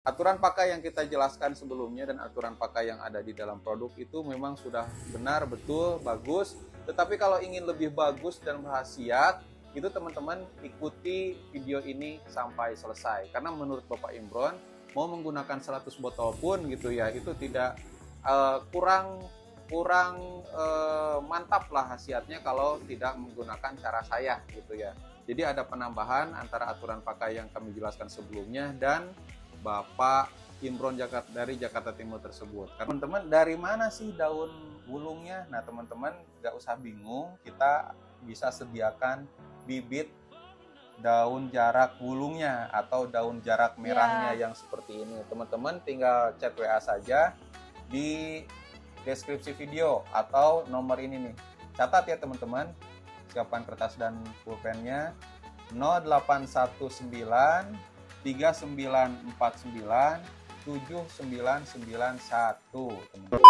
Aturan pakai yang kita jelaskan sebelumnya dan aturan pakai yang ada di dalam produk itu memang sudah benar, betul, bagus. Tetapi kalau ingin lebih bagus dan berkhasiat, itu teman-teman ikuti video ini sampai selesai. Karena menurut Bapak Imron, mau menggunakan 100 botol pun gitu ya, itu tidak kurang mantap lah khasiatnya kalau tidak menggunakan cara saya gitu ya. Jadi ada penambahan antara aturan pakai yang kami jelaskan sebelumnya dan Bapak Imron dari Jakarta Timur tersebut. Teman-teman, dari mana sih daun wulungnya? Nah, teman-teman nggak usah bingung, kita bisa sediakan bibit daun jarak wulungnya atau daun jarak merahnya yang seperti ini. Teman-teman tinggal chat WA saja di deskripsi video atau nomor ini nih. Catat ya teman-teman, siapkan kertas dan pulpennya. 0819 3949 7991 teman-teman.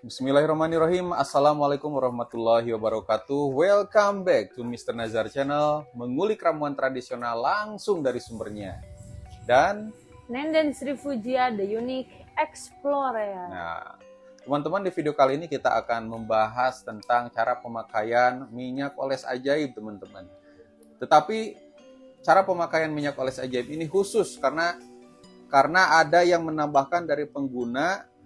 Bismillahirrahmanirrahim. Assalamualaikum warahmatullahi wabarakatuh. Welcome back to Mr. Nazar Channel, mengulik ramuan tradisional langsung dari sumbernya. Dan Nenden Sri Fujia, The Unique Explorer. Nah, teman-teman, di video kali ini kita akan membahas tentang cara pemakaian minyak oles ajaib, teman-teman. Tetapi cara pemakaian minyak oles ajaib ini khusus karena ada yang menambahkan dari pengguna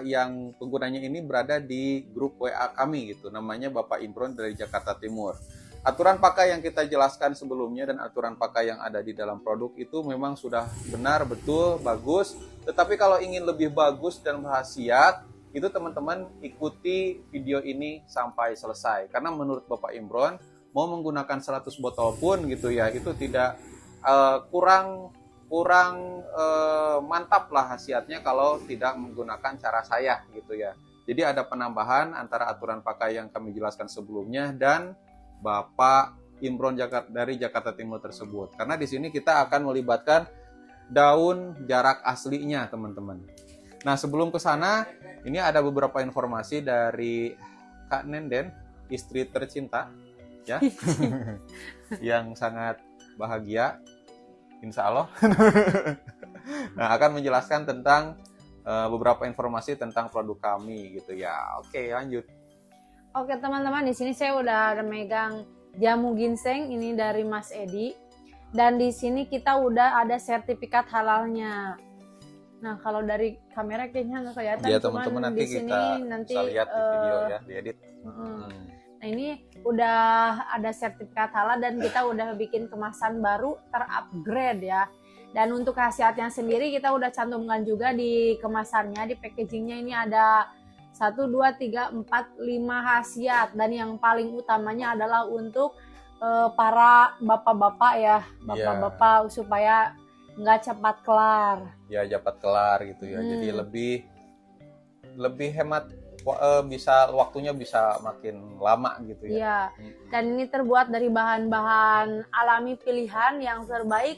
yang penggunanya ini berada di grup WA kami gitu, namanya Bapak Imron dari Jakarta Timur. Aturan pakai yang kita jelaskan sebelumnya dan aturan pakai yang ada di dalam produk itu memang sudah benar, betul, bagus. Tetapi kalau ingin lebih bagus dan berkhasiat, itu teman-teman ikuti video ini sampai selesai. Karena menurut Bapak Imron, mau menggunakan 100 botol pun gitu ya, itu tidak kurang mantap lah khasiatnya kalau tidak menggunakan cara saya gitu ya. Jadi ada penambahan antara aturan pakai yang kami jelaskan sebelumnya dan Bapak Imron dari Jakarta Timur tersebut. Karena di sini kita akan melibatkan daun jarak aslinya, teman-teman. Nah, sebelum ke sana, ini ada beberapa informasi dari Kak Nenden, istri tercinta ya. Yang sangat bahagia insya Allah. Nah, akan menjelaskan tentang beberapa informasi tentang produk kami gitu ya. Oke, lanjut. Oke teman-teman, di sini saya udah megang jamu ginseng ini dari Mas Edi, dan di sini kita udah ada sertifikat halalnya. Nah, kalau dari kamera kayaknya nggak kelihatan, ya, teman-teman, nanti kita bisa lihat di video ya, diedit. Nah, ini udah ada sertifikat halal dan kita udah bikin kemasan baru terupgrade ya. Dan untuk khasiatnya sendiri kita udah cantumkan juga di kemasannya, di packagingnya ini ada 1, 2, 3, 4, 5 khasiat. Dan yang paling utamanya adalah untuk para bapak-bapak ya, bapak-bapak supaya nggak cepat kelar. Ya, cepat kelar gitu ya. Jadi lebih hemat, bisa waktunya bisa makin lama gitu ya. Iya. Dan ini terbuat dari bahan-bahan alami pilihan yang terbaik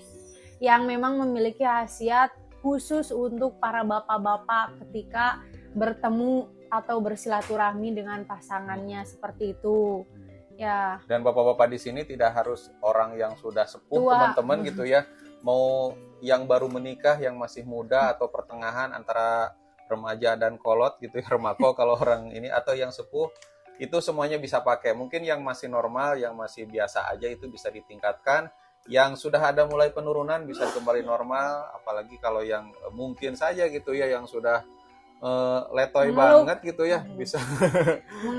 yang memang memiliki khasiat khusus untuk para bapak-bapak ketika bertemu atau bersilaturahmi dengan pasangannya seperti itu. Ya. Dan bapak-bapak di sini tidak harus orang yang sudah sepuh, teman-teman gitu ya. Mau yang baru menikah, yang masih muda atau pertengahan antara remaja dan kolot gitu ya, remako kalau orang ini, atau yang sepuh, itu semuanya bisa pakai. Mungkin yang masih normal, yang masih biasa aja itu bisa ditingkatkan. Yang sudah ada mulai penurunan bisa kembali normal, apalagi kalau yang mungkin saja gitu ya, yang sudah letoy banget gitu ya, bisa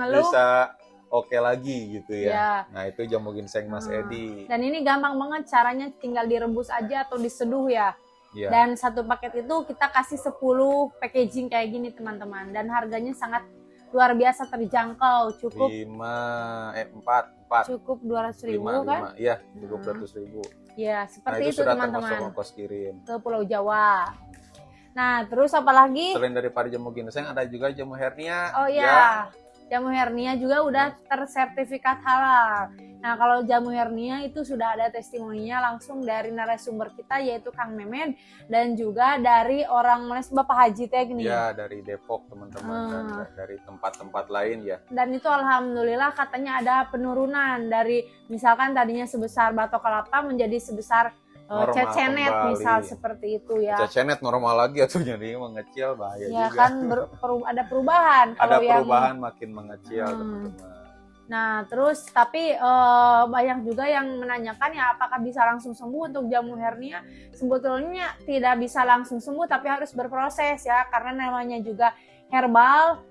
bisa oke lagi gitu ya. Nah, itu jamu ginseng Mas Edi. Dan ini gampang banget caranya, tinggal direbus aja atau diseduh ya. Dan satu paket itu kita kasih 10 packaging kayak gini teman-teman, dan harganya sangat luar biasa terjangkau, cukup 4 cukup 200.000 kan? Iya, cukup 200.000. Ya, Nah, seperti itu sudah termasuk teman-teman. ongkos kirim. Ke Pulau Jawa. Nah, terus apa lagi? Selain daripada jamu ginseng, ada juga jamu hernia. Oh iya, jamu hernia juga udah tersertifikat halal. Nah, kalau jamu hernia itu sudah ada testimoninya langsung dari narasumber kita, yaitu Kang Memen, dan juga dari orang Bapak Haji Teknik. Ya, dari Depok teman-teman, dan dari tempat-tempat lain ya. Dan itu alhamdulillah katanya ada penurunan dari misalkan tadinya sebesar batok kelapa menjadi sebesar cecenet misal seperti itu ya. Cecenet normal lagi atau jadi mengecil, bahaya ya juga. Kan ada perubahan. Ada perubahan makin mengecil teman-teman. Nah terus tapi banyak juga yang menanyakan ya apakah bisa langsung sembuh untuk jamu hernia. Sebetulnya tidak bisa langsung sembuh tapi harus berproses ya, karena namanya juga herbal.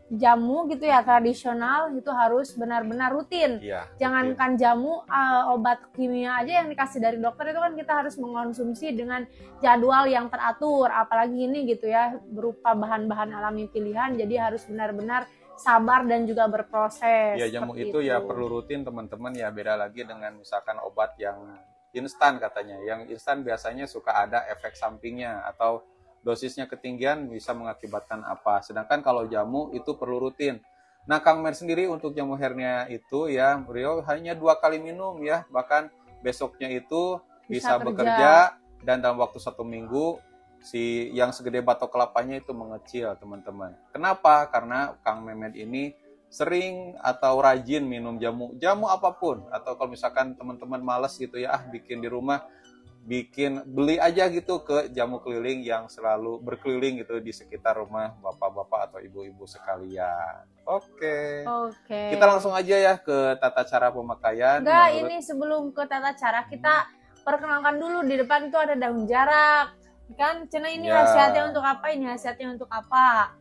Jamu gitu ya tradisional itu harus benar-benar rutin. Jangankan jamu, obat kimia aja yang dikasih dari dokter itu kan kita harus mengonsumsi dengan jadwal yang teratur, apalagi ini gitu ya berupa bahan-bahan alami pilihan, jadi harus benar-benar sabar dan juga berproses. Ya, jamu itu ya perlu rutin teman-teman ya, beda lagi dengan misalkan obat yang instan katanya. Yang instan biasanya suka ada efek sampingnya atau dosisnya ketinggian bisa mengakibatkan apa. Sedangkan kalau jamu itu perlu rutin. Nah, Kang Mer sendiri untuk jamu hernia itu ya, beliau hanya 2 kali minum ya. Bahkan besoknya itu bisa bekerja dan dalam waktu 1 minggu si yang segede batok kelapanya itu mengecil, teman-teman. Kenapa? Karena Kang Memed ini sering atau rajin minum jamu apapun. Atau kalau misalkan teman-teman males gitu ya, bikin di rumah, beli aja gitu ke jamu keliling yang selalu berkeliling gitu di sekitar rumah bapak-bapak atau ibu-ibu sekalian. Oke. Kita langsung aja ya ke tata cara pemakaian. Ini sebelum ke tata cara kita perkenalkan dulu, di depan itu ada daun jarak. Kan Cina ini khasiatnya untuk apa? Ini khasiatnya untuk apa?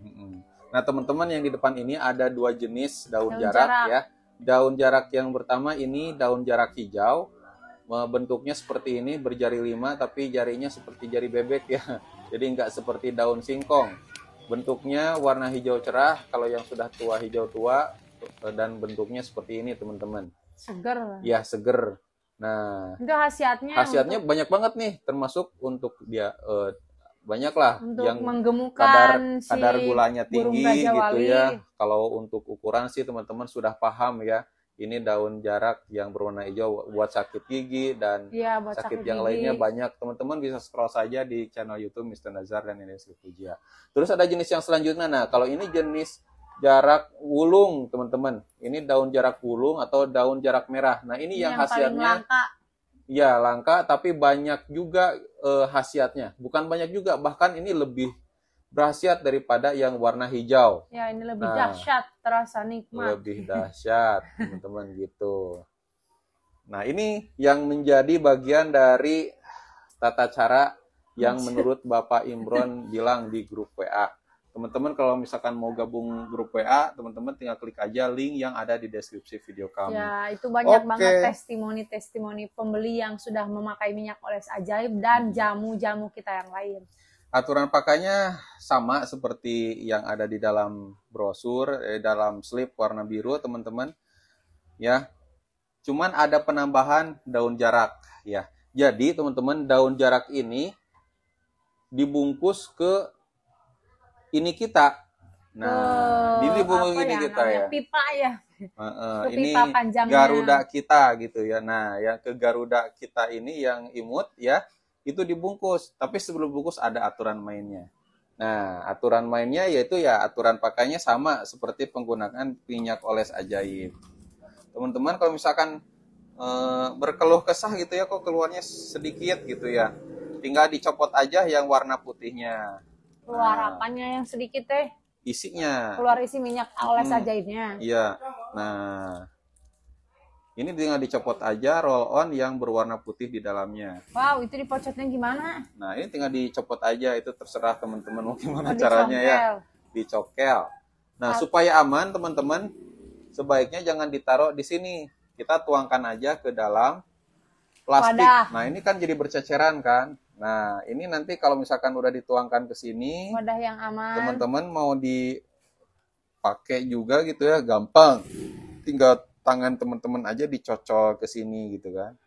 Nah, teman-teman, yang di depan ini ada 2 jenis daun jarak ya. Daun jarak yang pertama ini daun jarak hijau. Bentuknya seperti ini, berjari 5 tapi jarinya seperti jari bebek ya. Jadi nggak seperti daun singkong. Bentuknya warna hijau cerah, kalau yang sudah tua hijau tua, dan bentuknya seperti ini teman-teman. Seger. Ya, seger. Nah, itu khasiatnya banyak banget nih, termasuk untuk dia banyak lah untuk yang menggemukkan kadar gulanya tinggi gitu ya. Kalau untuk ukuran sih teman-teman sudah paham ya. Ini daun jarak yang berwarna hijau buat sakit gigi dan sakit yang lainnya banyak. Teman-teman bisa scroll saja di channel YouTube Mr. Nazar dan Ines Pujia. Terus ada jenis yang selanjutnya. Nah, kalau ini jenis jarak wulung, teman-teman. Ini daun jarak wulung atau daun jarak merah. Nah, ini yang khasiatnya langka. Ya, langka tapi banyak juga khasiatnya. Bukan banyak juga, bahkan ini lebih berkhasiat daripada yang warna hijau. Ya, ini lebih dahsyat, terasa nikmat. Lebih dahsyat, teman-teman gitu. Nah, ini yang menjadi bagian dari tata cara yang menurut Bapak Imron bilang di grup WA. Teman-teman kalau misalkan mau gabung grup WA, teman-teman tinggal klik aja link yang ada di deskripsi video kami. Ya, itu banyak banget testimoni-testimoni pembeli yang sudah memakai minyak oles ajaib dan jamu-jamu kita yang lain. Aturan pakainya sama seperti yang ada di dalam brosur, dalam slip warna biru, teman-teman. Ya. Cuman ada penambahan daun jarak, ya. Jadi, teman-teman, daun jarak ini dibungkus ke ini kita. Nah, dibungkus ini kita ya. Pipa ya. Ini Garuda kita gitu ya. Nah, yang ke Garuda kita ini yang imut ya. Itu dibungkus, tapi sebelum bungkus ada aturan mainnya. Nah, aturan mainnya yaitu ya aturan pakainya sama seperti penggunaan minyak oles ajaib. Teman-teman kalau misalkan berkeluh kesah gitu ya, kok keluarnya sedikit gitu ya, tinggal dicopot aja yang warna putihnya. Keluar apanya yang sedikit teh? Isinya. Keluar isi minyak oles ajaibnya. Iya. Nah, ini tinggal dicopot aja roll on yang berwarna putih di dalamnya. Wow, itu dipocotnya gimana? Nah, ini tinggal dicopot aja, itu terserah teman-teman mau gimana caranya ya. Dicokel. Nah, supaya aman teman-teman, sebaiknya jangan ditaruh di sini. Kita tuangkan aja ke dalam plastik. Nah, ini kan jadi berceceran kan. Nah, ini nanti kalau misalkan udah dituangkan ke sini, wadah yang aman. Teman-teman mau dipakai juga gitu ya, gampang. Tinggal tangan teman-teman aja dicocol ke sini gitu kan.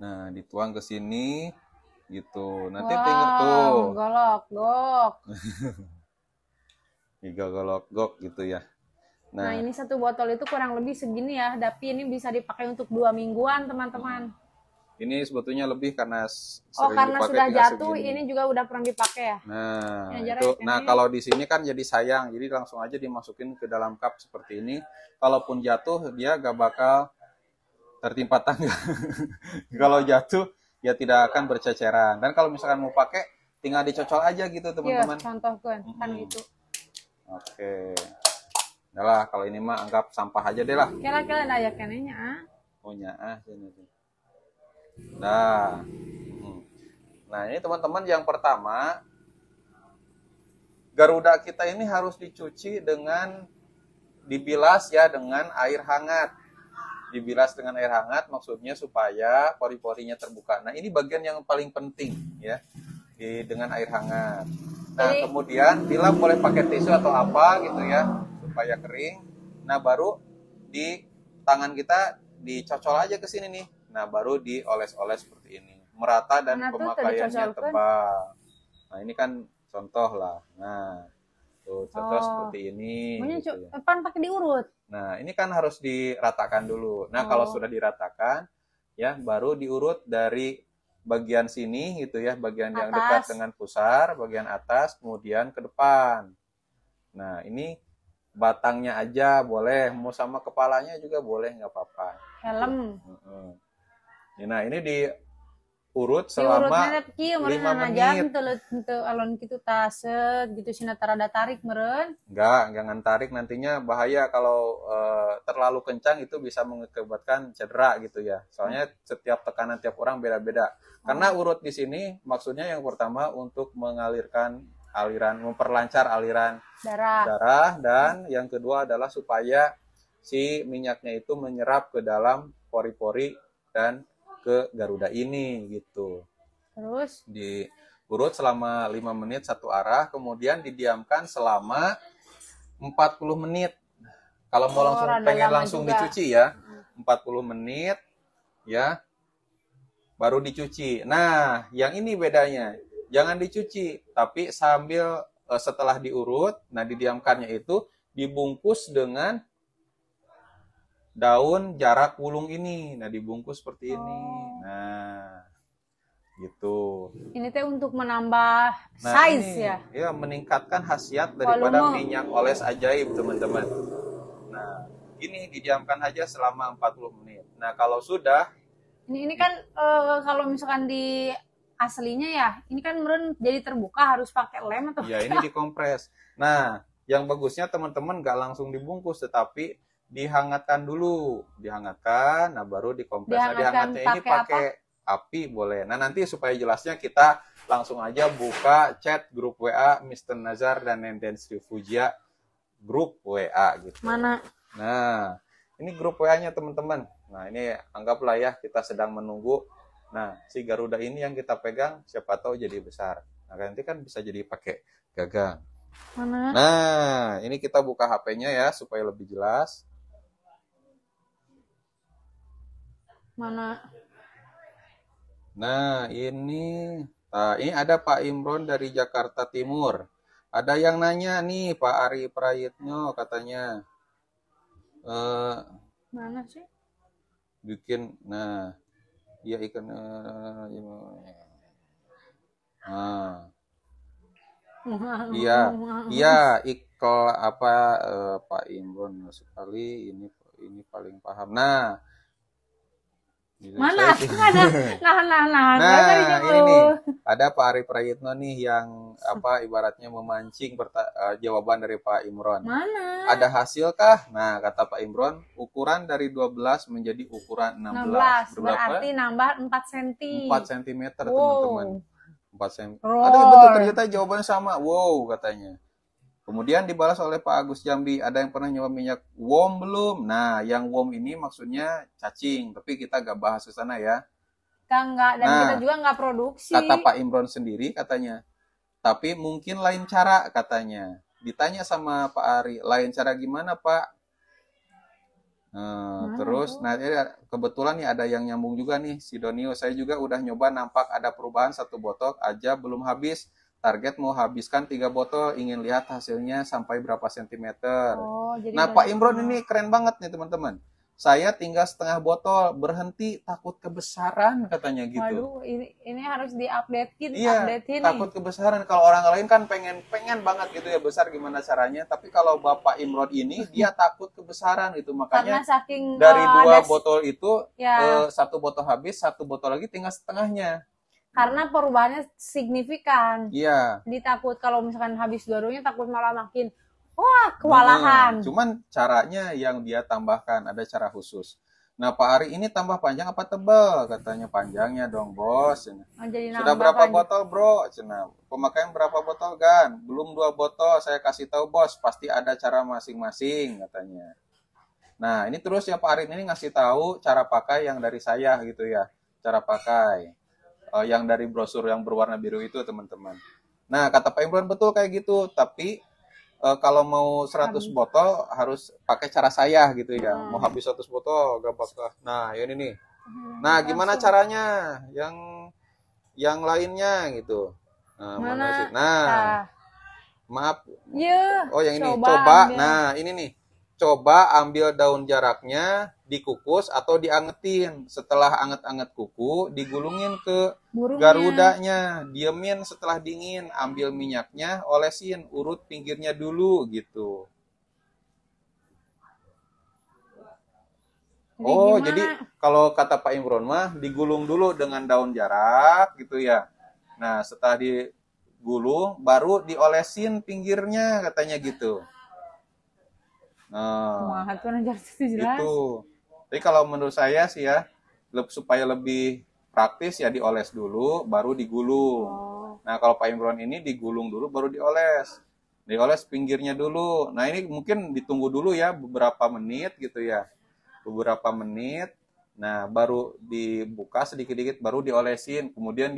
Nah, dituang ke sini gitu. Nanti Wow, tinggal tuh. golok-gok. Digolok-gok gitu ya. Nah, Nah, ini satu botol itu kurang lebih segini ya, tapi ini bisa dipakai untuk 2 mingguan, teman-teman. ini sebetulnya lebih karena Oh, sering karena dipakai sudah tinggal jatuh, segini. ini juga udah pernah dipakai ya? Nah, Ini itu. jarak Nah, ini. kalau di sini kan jadi sayang. Jadi langsung aja dimasukin ke dalam cup seperti ini. Kalaupun jatuh, dia gak bakal tertimpa tangga. Kalau jatuh, ya tidak akan berceceran. Dan kalau misalkan mau pakai, tinggal dicocol aja gitu, Iya, teman-teman. contohkan kan gitu. Oke. Nah lah, kalau ini mah anggap sampah aja deh lah. Kira-kira ada ya kenanya. Punya sini. Nah. Nah, ini teman-teman yang pertama, Garuda kita ini harus dicuci dengan dibilas ya dengan air hangat. Dibilas dengan air hangat maksudnya supaya pori-porinya terbuka. Nah, ini bagian yang paling penting ya. Dengan air hangat. Nah, kemudian bila boleh pakai tisu atau apa gitu ya supaya kering. Nah, baru di tangan kita dicocol aja ke sini nih. Nah, baru dioles-oles seperti ini. Merata dan pemakaiannya tebal. Nah, ini kan contoh lah. Nah, tuh contoh seperti ini. Gitu ya. Pan pakai diurut. Nah, ini kan harus diratakan dulu. Nah, kalau sudah diratakan, ya baru diurut dari bagian sini gitu ya, bagian yang dekat dengan pusar, bagian atas, kemudian ke depan. Nah, ini batangnya aja boleh, mau sama kepalanya juga boleh, nggak apa-apa. Helm. Nah, ini diurut selama 5 menit. Untuk alon gitu taset gitu sina tarada tarik meren. Jangan tarik, nantinya bahaya kalau terlalu kencang itu bisa mengakibatkan cedera gitu ya. Soalnya setiap tekanan tiap orang beda-beda. Karena urut di sini maksudnya yang pertama untuk mengalirkan memperlancar aliran darah dan yang kedua adalah supaya si minyaknya itu menyerap ke dalam pori-pori dan ke Garuda ini gitu. Terus diurut selama 5 menit satu arah, kemudian didiamkan selama 40 menit. Kalau mau pengen langsung dicuci ya, 40 menit ya, baru dicuci. Nah, yang ini bedanya. Jangan dicuci, tapi sambil setelah diurut, nah didiamkannya itu dibungkus dengan daun jarak wulung ini. Nah, dibungkus seperti ini. Nah, gitu. Ini teh untuk menambah size ini, ya? Ya, meningkatkan khasiat daripada minyak oles ajaib, teman-teman. Nah, ini didiamkan aja selama 40 menit. Nah, kalau sudah ini kan kalau misalkan di aslinya ya, ini kan meren jadi terbuka harus pakai lem atau ya ini dikompres. Nah, yang bagusnya teman-teman nggak langsung dibungkus, tetapi dihangatkan dulu, dihangatkan, nah baru dikompres. Nah, dihangatnya ini pakai api boleh. Nah, nanti supaya jelasnya kita langsung aja buka chat grup WA Mr. Nazar dan Nenden Sri Fujia grup WA gitu. Mana? Nah, ini grup WA-nya teman-teman. Nah, ini anggaplah ya kita sedang menunggu. Nah, si Garuda ini yang kita pegang siapa tahu jadi besar. Nah, nanti kan bisa jadi pakai gagang. Mana? Nah, ini kita buka HP-nya ya supaya lebih jelas. Mana? Nah, ini ada Pak Imron dari Jakarta Timur. Ada yang nanya nih, Pak Ari Prayitno katanya. Mana sih? Bikin, nah, dia ikan. Iya, ikal apa Pak Imron sekali ini paling paham. Nah, mana? Nah, ini nih ada Pak Ari Prayitno nih yang ibaratnya memancing jawaban dari Pak Imron. Mana? Ada hasilkah? Nah, kata Pak Imron, ukuran dari 12 menjadi ukuran 16. Berarti nambah 4 cm. 4 cm, teman-teman. 4 cm. Ada betul, ternyata jawabannya sama. Wow, katanya. Kemudian dibalas oleh Pak Agus Jambi, ada yang pernah nyoba minyak worm belum? Nah, yang worm ini maksudnya cacing, tapi kita gak bahas ke sana ya. Kita enggak, dan kita juga nggak produksi. Kata Pak Imron sendiri katanya, tapi mungkin lain cara katanya. Ditanya sama Pak Ari, lain cara gimana Pak? Mana Terus, tuh? nah ini kebetulan nih ada yang nyambung juga nih, si Donio. Saya juga udah nyoba, nampak ada perubahan, 1 botol aja belum habis. Target mau habiskan 3 botol, ingin lihat hasilnya sampai berapa sentimeter. Oh, jadi Nah, Pak banyak Imron banget. ini keren banget nih teman-teman. Saya tinggal setengah botol, berhenti takut kebesaran katanya gitu. Waduh, ini harus diupdatein, Iya, updatein nih. takut kebesaran. Kalau orang lain kan pengen pengen banget gitu ya besar, gimana caranya. Tapi kalau Bapak Imron ini dia takut kebesaran gitu. Karena Makanya saking dari ada 2 botol itu, ya, 1 botol habis, 1 botol lagi tinggal setengahnya. karena perubahannya signifikan. Iya. Jadi takut kalau misalkan habis dua-duanya takut malah makin wah Heeh. kewalahan. Cuman caranya yang dia tambahkan, ada cara khusus. Nah, Pak Ari ini tambah panjang apa tebal? Katanya panjangnya dong, Bos. Oh, jadi Sudah nambah berapa panjang. botol, Bro? Cina. Pemakaian berapa botol, Gan? Belum 2 botol, saya kasih tahu, Bos. Pasti ada cara masing-masing, katanya. Nah, ini terus ya Pak Ari ini ngasih tahu cara pakai yang dari saya gitu ya. Cara pakai. Yang dari brosur yang berwarna biru itu, teman-teman. Nah, kata Pak Imran betul kayak gitu, tapi kalau mau 100 Habis. botol harus pakai cara saya gitu ya. Mau Hmm. habis 100 botol gak bakal. Nah, ini nih. Nah, gimana Langsung. caranya? Yang lainnya gitu. Nah, mana sih? Mana? Nah, Nah, maaf. ya, Oh, yang ini. coba Coba. ambil Nah, ini nih. Coba ambil daun jaraknya, dikukus atau diangetin. Setelah anget-anget kuku, digulungin ke burungnya. garudanya. Diemin setelah dingin, ambil minyaknya, olesin, urut pinggirnya dulu gitu. Jadi Oh, gimana? jadi kalau kata Pak Imron mah digulung dulu dengan daun jarak gitu ya. Nah, setelah digulung baru diolesin pinggirnya katanya gitu. Nah, Kumaha tuh najar itu jelas. itu. Tapi kalau menurut saya sih ya, supaya lebih praktis ya dioles dulu baru digulung. Oh, Nah, kalau Pak Imron ini digulung dulu baru dioles. Dioles pinggirnya dulu. Nah, ini mungkin ditunggu dulu ya beberapa menit gitu ya. Beberapa menit. Nah, baru dibuka sedikit-sedikit baru diolesin. Kemudian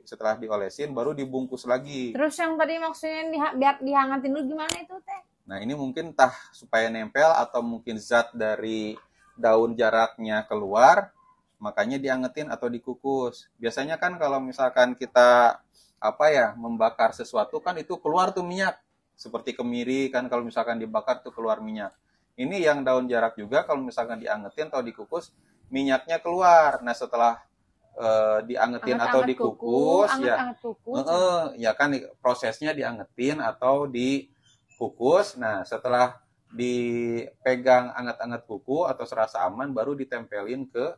setelah diolesin baru dibungkus lagi. terus yang tadi maksudnya biar dihangatin dulu gimana itu teh? Nah, ini mungkin entah supaya nempel atau mungkin zat dari daun jaraknya keluar, makanya diangetin atau dikukus. Biasanya kan kalau misalkan kita apa ya, membakar sesuatu kan itu keluar tuh minyak. Seperti kemiri kan kalau misalkan dibakar tuh keluar minyak. Ini yang daun jarak juga kalau misalkan diangetin atau dikukus, minyaknya keluar. Nah, setelah diangetin atau Anget-anget dikukus kuku, ya, anget-anget kuku. ya kan prosesnya diangetin atau dikukus. Nah, setelah dipegang anget-anget kuku atau serasa aman baru ditempelin ke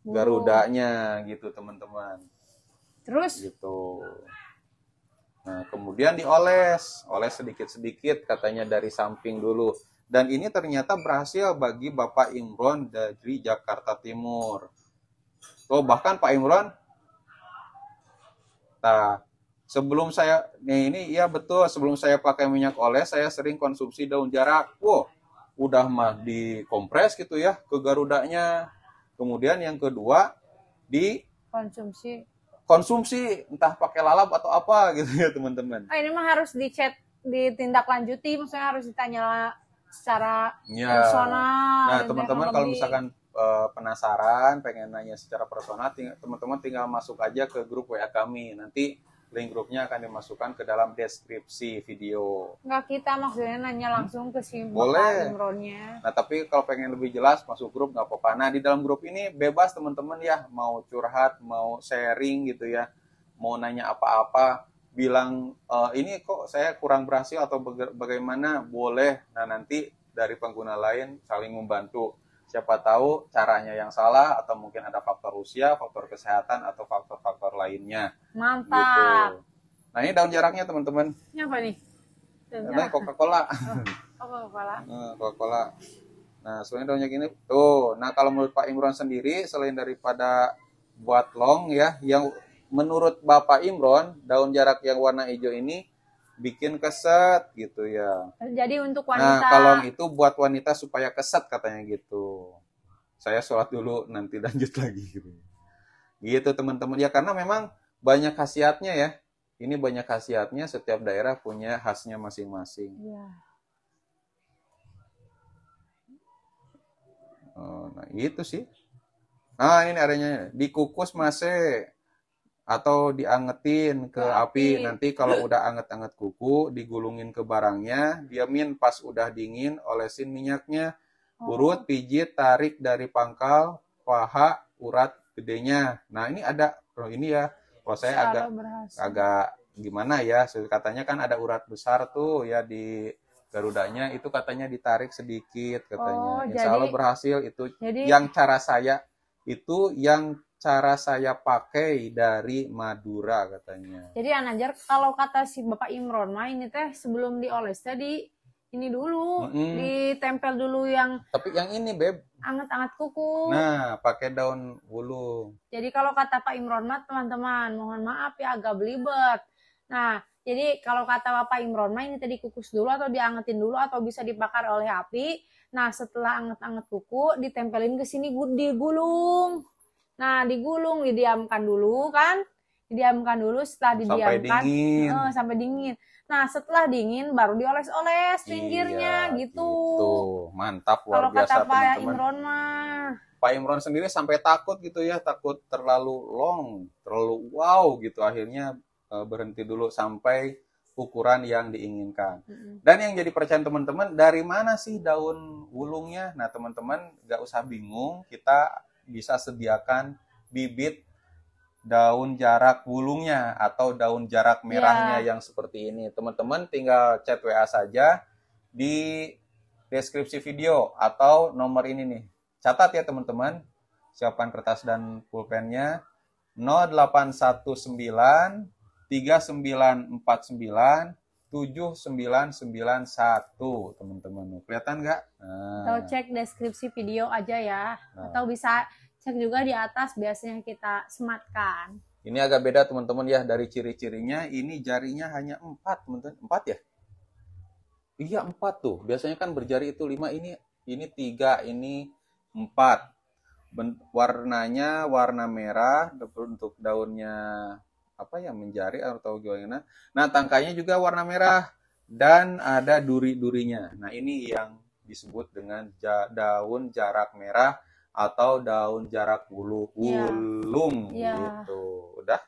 garudanya gitu, teman-teman. Terus Gitu. Nah, kemudian oles sedikit-sedikit katanya dari samping dulu. Dan ini ternyata berhasil bagi Bapak Imron dari Jakarta Timur. Oh, bahkan Pak Imron, nah, sebelum saya, ini iya betul, sebelum saya pakai minyak oles, saya sering konsumsi daun jarak. Wow, udah mah dikompres gitu ya ke garudanya. Kemudian yang kedua, konsumsi entah pakai lalap atau apa gitu ya teman-teman. ini mah harus dicek, ditindaklanjuti, maksudnya harus ditanya secara Ya. personal. Nah, dan teman-teman kalau misalkan penasaran, pengen nanya secara personal, teman-teman tinggal masuk aja ke grup WA kami. Nanti link grupnya akan dimasukkan ke dalam deskripsi video. nggak kita maksudnya nanya langsung ke si Boleh. Bapak Imronnya. Nah, tapi kalau pengen lebih jelas, masuk grup nggak apa-apa. Nah, di dalam grup ini bebas teman-teman ya, mau curhat, mau sharing gitu ya, mau nanya apa-apa, bilang ini kok saya kurang berhasil atau bagaimana, boleh. Nah, nanti dari pengguna lain saling membantu. Siapa tahu caranya yang salah atau mungkin ada faktor usia, faktor kesehatan atau faktor-faktor lainnya. Mantap. Gitu. Nah, ini daun jaraknya teman-teman. Ini apa nih? Ini Coca-Cola. Oh, Coca-Cola. Coca-Cola. Nah, selain daunnya gini, tuh. Nah, kalau menurut Pak Imron sendiri, selain daripada buat long ya, yang menurut Bapak Imron, daun jarak yang warna hijau ini bikin keset gitu ya. Jadi untuk Nah, wanita. kalau itu buat wanita supaya keset katanya gitu. Saya sholat dulu, nanti lanjut lagi gitu. Gitu teman-teman ya, karena memang banyak khasiatnya ya. Ini banyak khasiatnya, setiap daerah punya khasnya masing-masing. Iya. Oh, nah itu sih. Nah ini adanya dikukus masih atau diangetin ke api. Nanti kalau udah anget-anget kuku, digulungin ke barangnya, diamin pas udah dingin, olesin minyaknya, urut, pijit, tarik dari pangkal, paha, urat gedenya. Nah ini ada, oh ini ya, kalau saya agak gimana ya, katanya kan ada urat besar tuh ya di garudanya, itu katanya ditarik sedikit katanya. Insya Allah berhasil itu. Yang cara saya pakai dari Madura katanya. Jadi Anajar, kalau kata si Bapak Imron mah ini teh sebelum dioles tadi ini dulu, ditempel dulu yang. Tapi yang ini Beb, anget-anget kuku. Nah, pakai daun wulung. Jadi kalau kata Pak Imron mah teman-teman, mohon maaf ya agak belibet. Nah, jadi kalau kata Bapak Imron mah ini tadi kukus dulu atau diangetin dulu atau bisa dibakar oleh api. Nah, setelah anget-anget kuku ditempelin ke sini digulung. Nah, digulung, didiamkan dulu kan. Didiamkan dulu, setelah didiamkan sampai dingin. Nah, setelah dingin baru dioles-oles pinggirnya gitu. Mantap, luar biasa teman-teman. Kalau kata Pak Imron mah. Pak Imron sendiri sampai takut gitu ya, takut terlalu long, terlalu wow gitu. Akhirnya berhenti dulu sampai ukuran yang diinginkan. Dan yang jadi percayaan teman-teman, dari mana sih daun wulungnya? Nah, teman-teman gak usah bingung, kita bisa sediakan bibit daun jarak wulungnya atau daun jarak merahnya yang seperti ini. Teman-teman tinggal chat WA saja di deskripsi video atau nomor ini nih. Catat ya teman-teman, siapkan kertas dan pulpennya. 0819 3949 7991 teman-teman. Kelihatan nggak? Atau cek deskripsi video aja ya. Atau bisa cek juga di atas, biasanya kita sematkan. Ini agak beda teman-teman ya dari ciri-cirinya. Ini jarinya hanya 4 teman-teman. 4 ya? Iya 4 tuh. Biasanya kan berjari itu 5, ini 3, ini 4. Warnanya warna merah, untuk daunnya apa ya, menjari atau gimana. Nah, tangkainya juga warna merah dan ada duri-durinya. Nah, ini yang disebut dengan daun jarak merah atau daun jarak wulung gitu. Udah?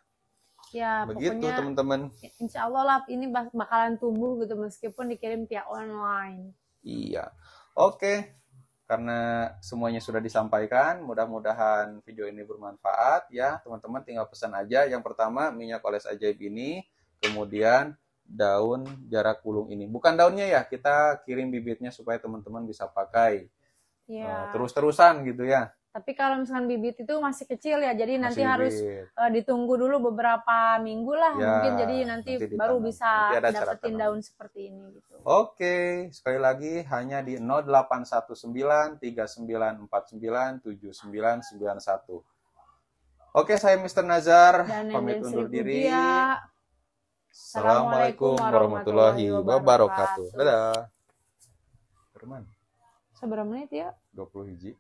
Ya, begitu pokoknya, teman-teman. Insya Allah lah ini bakalan tumbuh gitu meskipun dikirim via online. Iya. Oke. Karena semuanya sudah disampaikan, mudah-mudahan video ini bermanfaat ya. Teman-teman tinggal pesan aja. Yang pertama minyak oles ajaib ini, kemudian daun jarak wulung ini. Bukan daunnya ya, kita kirim bibitnya supaya teman-teman bisa pakai terus-terusan gitu ya. Tapi kalau misalkan bibit itu masih kecil ya, jadi nanti harus ditunggu dulu beberapa minggu lah mungkin, jadi nanti baru bisa dapetin daun seperti ini gitu. Oke, sekali lagi hanya di 0819 3949 7991. Oke, saya Mr. Nazar pamit undur diri. Assalamualaikum warahmatullahi wabarakatuh. Dadah. Berman. Seberapa menit ya? 20 hiji.